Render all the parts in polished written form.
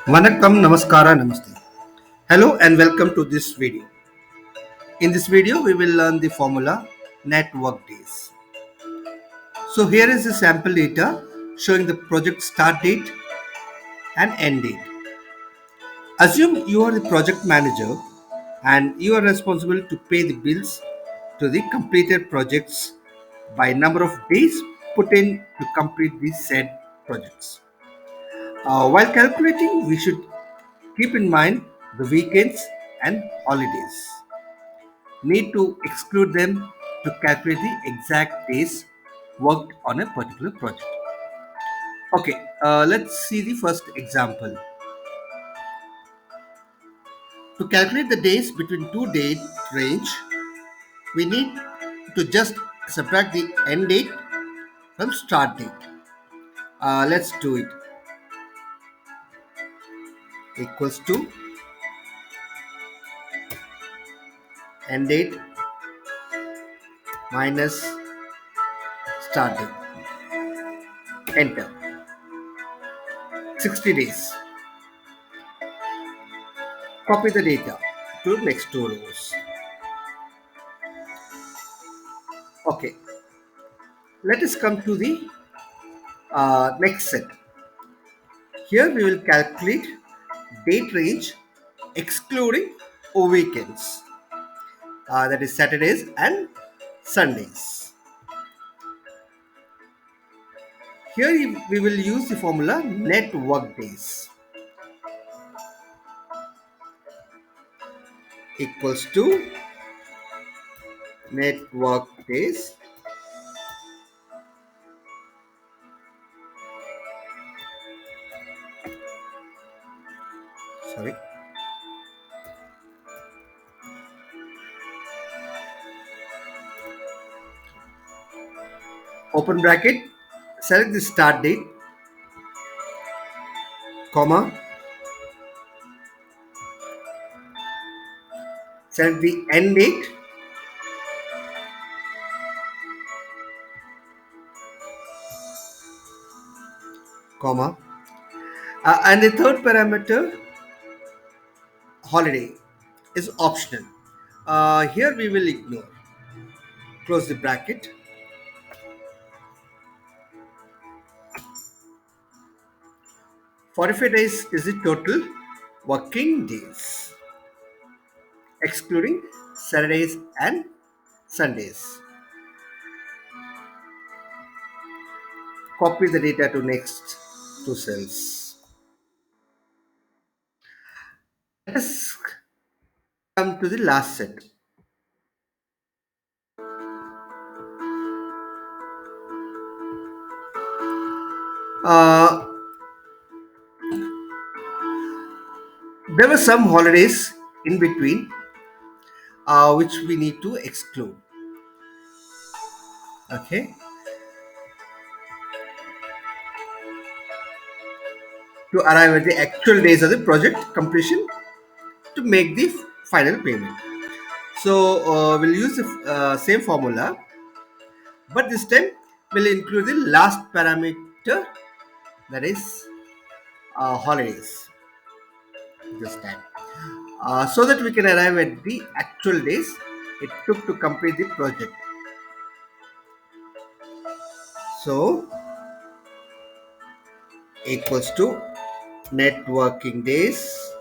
Vanakkam, Namaskara, Namaste. Hello and welcome to this video. In this video, we will learn the formula network days. So here is the sample data showing the project start date and end date. Assume you are the project manager and you are responsible to pay the bills to the completed projects by number of days put in to complete the said projects. While calculating, we should keep in mind the weekends and holidays. Need to exclude them to calculate the exact days worked on a particular project. Okay, let's see the first example. To calculate the days between two date range, we need to just subtract the end date from start date. Let's do it. Equals to end date minus start date. Enter. 60 days. Copy the data to next two rows. Okay, let us come to the next set. Here we will calculate date range excluding weekends, that is Saturdays and Sundays. Here we will use the formula network days equals to network days sorry open bracket, select the start date, comma, select the end date, comma, and the third parameter holiday is optional. Here we will ignore. Close the bracket. 45 days is the total working days, excluding Saturdays and Sundays. Copy the data to next two cells. Let us come to the last set. Uh, there were some holidays in between which we need to exclude. Okay. To arrive at the actual days of the project completion to make the final payment. So we'll use the same formula, but this time we'll include the last parameter, that is holidays this time, so that we can arrive at the actual days it took to complete the project. So equals to network days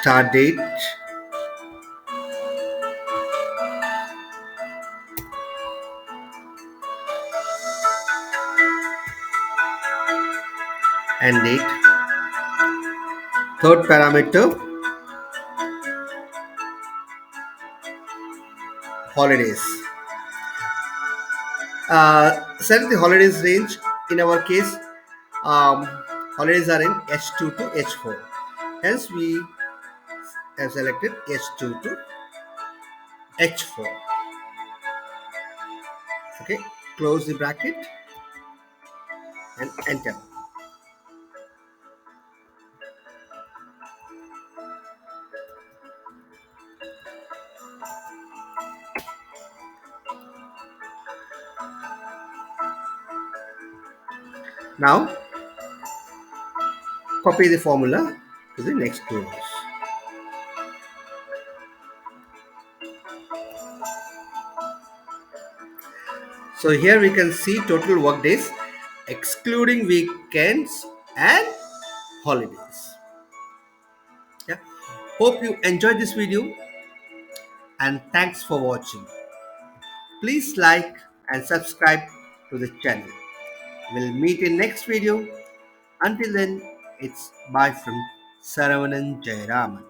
start date end date. Third parameter holidays. Set the holidays range. In our case, holidays are in H2 to H4. Hence, we have selected H2 to H4. Okay, close the bracket and enter. Now copy the formula to the next two rows. So here we can see total work days excluding weekends and holidays. Yeah. Hope you enjoyed this video and thanks for watching. Please like and subscribe to the channel. We'll meet in next video. Until then, it's bye from Saravanan Jayaraman.